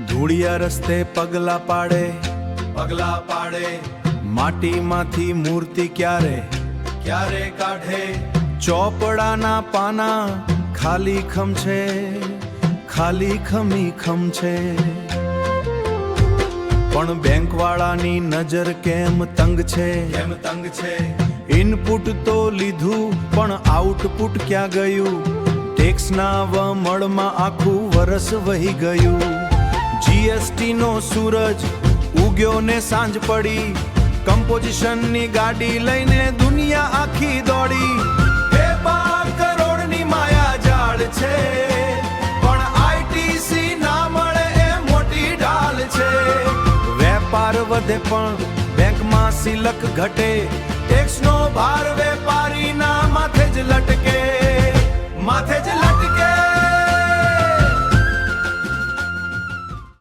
ધૂળિયા રસ્તે પગલા પાડે માટીમાંથી મૂર્તિ ક્યારે કાઢે ચોપડાના પાના ખાલી ખમી ખમ છે પણ બેંક વાળાની નજર કેમ તંગ છે ઇનપુટ તો લીધું પણ આઉટપુટ ક્યાં ગયું ટેક્સના વમળમાં આખું વરસ વહી ગયું જીએસટી નો સૂરજ ઉગ્યો ને સાંજ પડી કમ્પોઝિશનની ગાડી લઈને દુનિયા આખી દોડી 12 કરોડની માયા જાળ છે પણ આઈટીસી ના મળે એ મોટી ઢાલ છે વેપાર વધે પણ બેંકમાં સિલક ઘટે ટેક્સનો ભાર